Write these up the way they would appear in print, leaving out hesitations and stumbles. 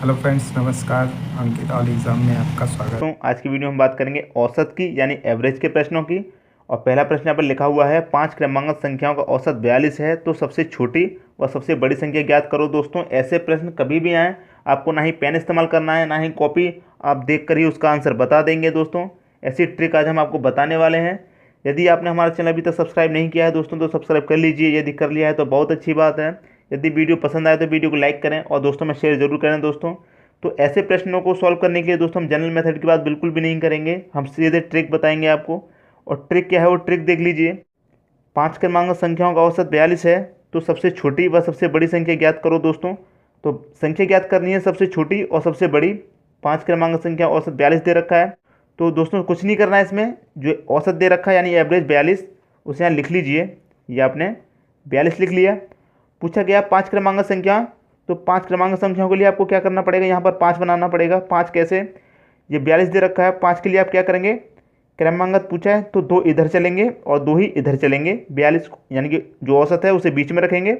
Hello friends, नमस्कार। अंकित all exam में आपका स्वागत। तो आज की वीडियो में बात करेंगे औसत की यानी एवरेज के प्रश्नों की। और पहला प्रश्न यहाँ पर लिखा हुआ है, 5 क्रमांकित संख्याओं का औसत 42 है तो सबसे छोटी व सबसे बड़ी संख्या ज्ञात करो। दोस्तों, ऐसे प्रश्न कभी भी आए, आपको ना ही पेन इस्तेमाल करना है ना ही कॉपी, आप देख कर ही उसका आंसर बता देंगे। दोस्तों, ऐसी ट्रिक आज हम आपको बताने वाले हैं। यदि आपने हमारा चैनल अभी तक सब्सक्राइब नहीं किया है दोस्तों तो सब्सक्राइब कर लीजिए। यदि कर लिया है तो बहुत अच्छी बात है। यदि वीडियो पसंद आए तो वीडियो को लाइक करें और दोस्तों में शेयर जरूर करें। दोस्तों, तो ऐसे प्रश्नों को सॉल्व करने के लिए दोस्तों हम जनरल मेथड की बात बिल्कुल भी नहीं करेंगे, हम सीधे ट्रिक बताएंगे आपको। और ट्रिक क्या है, वो ट्रिक देख लीजिए। 5 क्रमांक संख्याओं का औसत 42 है तो सबसे छोटी व सबसे बड़ी संख्या ज्ञात करो। दोस्तों, तो संख्या ज्ञात करनी है सबसे छोटी और सबसे बड़ी। 5 क्रमांक संख्या औसत 42 दे रखा है, तो दोस्तों कुछ नहीं करना है इसमें। जो औसत दे रखा है यानी एवरेज 42, उसे यहाँ लिख लीजिए। ये आपने 42 लिख लिया। पूछा गया 5 क्रमांक संख्या, तो 5 क्रमांक संख्याओं के लिए आपको क्या करना पड़ेगा, यहाँ पर 5 बनाना पड़ेगा। 5 कैसे, ये 42 दे रखा है, 5 के लिए आप क्या करेंगे, क्रमांक पूछा है तो 2 इधर चलेंगे और 2 ही इधर चलेंगे। 42 यानी कि जो औसत है उसे बीच में रखेंगे,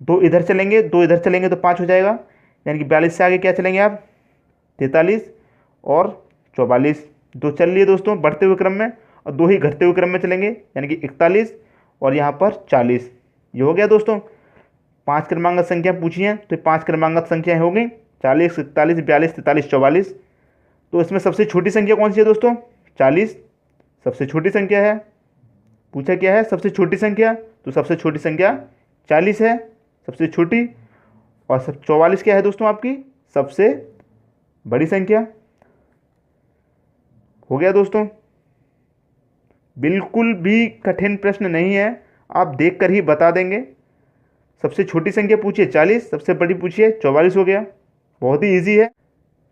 2 इधर चलेंगे, 2 इधर चलेंगे तो 5 हो जाएगा। यानी कि 42 से आगे क्या चलेंगे आप, 43 और 44, 2 चल लिए दोस्तों बढ़ते हुए क्रम में, और 2 ही घटते हुए क्रम में चलेंगे यानी कि 41 और यहाँ पर 40। ये हो गया दोस्तों। 5 क्रमांक संख्या पूछी है तो 5 क्रमांक संख्याएं हो गई, 40, 41, 42, 43, 44। तो इसमें सबसे छोटी संख्या कौन सी है दोस्तों, 40 सबसे छोटी संख्या है। पूछा क्या है, सबसे छोटी संख्या, तो सबसे छोटी संख्या 40 है सबसे छोटी। और सब 44 क्या है दोस्तों, आपकी सबसे बड़ी संख्या। हो गया दोस्तों, बिल्कुल भी कठिन प्रश्न नहीं है, आप देख कर ही बता देंगे। सबसे छोटी संख्या पूछिए 40, सबसे बड़ी पूछिए 44, हो गया। बहुत ही इजी है।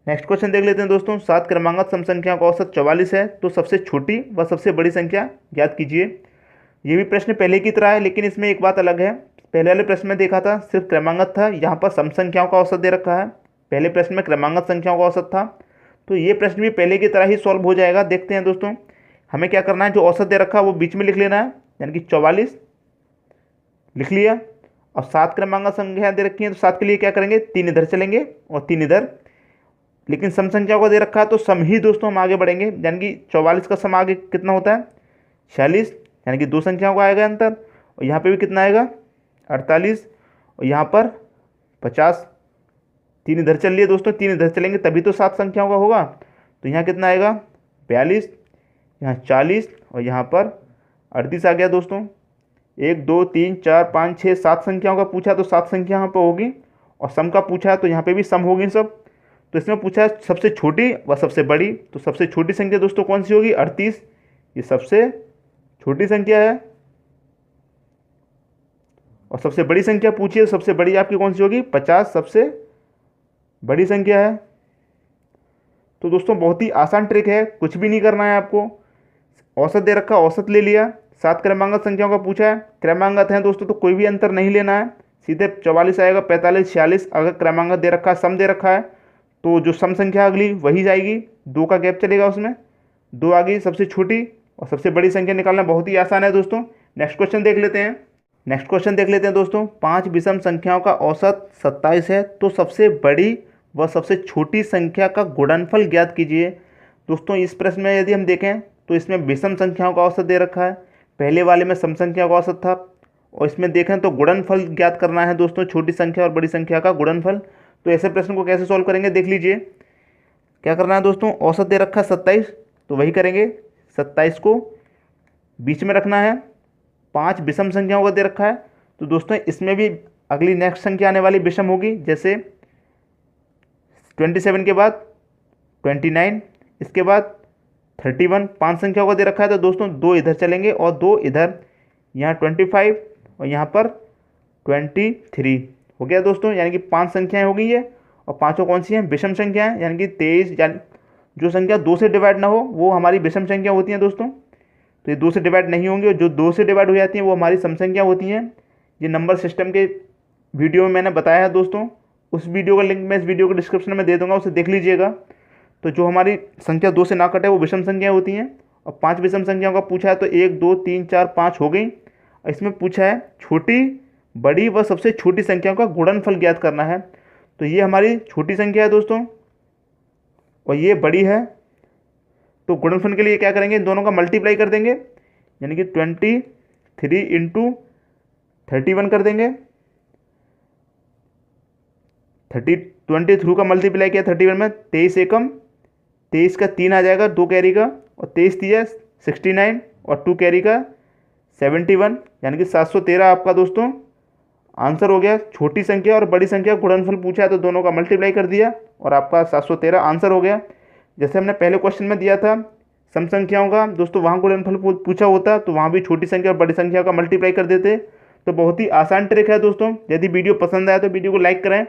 नेक्स्ट क्वेश्चन देख लेते हैं दोस्तों। 7 क्रमांकित सम संख्या का औसत 44 है तो सबसे छोटी व सबसे बड़ी संख्या ज्ञात कीजिए। ये भी प्रश्न पहले की तरह है, लेकिन इसमें एक बात अलग है। पहले वाले प्रश्न में देखा था सिर्फ क्रमांकित था, यहाँ पर सम संख्याओं का औसत दे रखा है। पहले प्रश्न में क्रमांकित संख्याओं का औसत था, तो ये प्रश्न भी पहले की तरह ही सॉल्व हो जाएगा। देखते हैं दोस्तों, हमें क्या करना है, जो औसत दे रखा है वो बीच में लिख लेना है, यानी कि 44 लिख लिया। अब 7 क्रमांक संख्या दे रखी है तो 7 के लिए क्या करेंगे, 3 इधर चलेंगे और 3 इधर। लेकिन सम संख्या को दे रखा है तो सम ही दोस्तों हम आगे बढ़ेंगे, यानी कि 44 का सम आगे कितना होता है, 46, यानी कि 2 संख्याओं का आएगा अंतर। और यहाँ पे भी कितना आएगा, 48, और यहाँ पर 50। 3 इधर चल लिए दोस्तों, 3 इधर चलेंगे तभी तो 7 संख्याओं का होगा। तो यहाँ कितना आएगा, 42, यहाँ 40 और यहाँ पर 38 आ गया दोस्तों। 1 2 3 4 5 6 7 संख्याओं का पूछा तो 7 संख्या यहाँ पर होगी, और सम का पूछा है तो यहाँ पे भी सम होगी सब। तो इसमें पूछा है सबसे छोटी व सबसे बड़ी, तो सबसे छोटी संख्या दोस्तों कौन सी होगी, 38, ये सबसे छोटी संख्या है। और सबसे बड़ी संख्या पूछिए, सबसे बड़ी आपकी कौन सी होगी, 50 सबसे बड़ी संख्या है। तो दोस्तों बहुत ही आसान ट्रिक है, कुछ भी नहीं करना है आपको। औसत दे रखा, औसत ले लिया। 7 क्रमांकित संख्याओं का पूछा है, क्रमांकित हैं दोस्तों तो कोई भी अंतर नहीं लेना है, सीधे 44 आएगा, 45, 46। अगर क्रमांकित दे रखा है, सम दे रखा है, तो जो सम संख्या अगली वही जाएगी, 2 का गैप चलेगा उसमें, 2 आ गई सबसे छोटी। और सबसे बड़ी संख्या निकालना बहुत ही आसान है दोस्तों। नेक्स्ट क्वेश्चन देख लेते हैं। नेक्स्ट क्वेश्चन देख लेते हैं दोस्तों। 5 विषम संख्याओं का औसत 27 है तो सबसे बड़ी व सबसे छोटी संख्या का गुणनफल ज्ञात कीजिए। दोस्तों, इस प्रश्न में यदि हम देखें तो इसमें विषम संख्याओं का औसत दे रखा है, पहले वाले में सम संख्या का औसत था, और इसमें देखें तो गुणनफल ज्ञात करना है दोस्तों, छोटी संख्या और बड़ी संख्या का गुणनफल। तो ऐसे प्रश्न को कैसे सॉल्व करेंगे, देख लीजिए। क्या करना है दोस्तों, औसत दे रखा है 27, तो वही करेंगे, 27 को बीच में रखना है। 5 विषम संख्याओं का दे रखा है, तो दोस्तों इसमें भी अगली नेक्स्ट संख्या आने वाली विषम होगी, जैसे 27 के बाद 29, इसके बाद 31। 5 संख्याओं का दे रखा है तो दोस्तों 2 इधर चलेंगे और 2 इधर, यहाँ 25 और यहाँ पर 23 हो गया दोस्तों। यानी कि 5 संख्याएं हो गई है, और पांचों कौन सी हैं, विषम संख्याएं, यानी कि 23। यानी जो संख्या 2 से डिवाइड ना हो वो हमारी विषम संख्या होती हैं दोस्तों, तो ये 2 से डिवाइड नहीं होंगी, और जो 2 से डिवाइड हो जाती हैं वो हमारी सम संख्या होती हैं। ये नंबर सिस्टम के वीडियो में मैंने बताया है दोस्तों, उस वीडियो का लिंक मैं इस वीडियो के डिस्क्रिप्शन में दे दूंगा, उसे देख लीजिएगा। तो जो हमारी संख्या 2 से ना कटे वो विषम संख्या होती हैं। और 5 विषम संख्याओं का पूछा है तो 1 2 3 4 5 हो गई। इसमें पूछा है छोटी, बड़ी व सबसे छोटी संख्याओं का गुणनफल ज्ञात करना है। तो ये हमारी छोटी संख्या है दोस्तों और ये बड़ी है। तो गुणनफल के लिए क्या करेंगे, इन दोनों का मल्टीप्लाई कर देंगे, यानी कि 23 इंटू 31 कर देंगे। 23 का मल्टीप्लाई किया 31 में, 23 एकम 23 का 3 आ जाएगा, 2 कैरी का, और 23 दिया 69 और 2 कैरी का 71, यानी कि 713 आपका दोस्तों आंसर हो गया। छोटी संख्या और बड़ी संख्या गुणनफल पूछा है तो दोनों का मल्टीप्लाई कर दिया और आपका 713 आंसर हो गया। जैसे हमने पहले क्वेश्चन में दिया था सम संख्याओं का दोस्तों, वहाँ गुणनफल पूछा होता तो वहाँ भी छोटी संख्या और बड़ी संख्या का मल्टीप्लाई कर देते। तो बहुत ही आसान ट्रिक है दोस्तों। यदि वीडियो पसंद आया तो वीडियो को लाइक करें।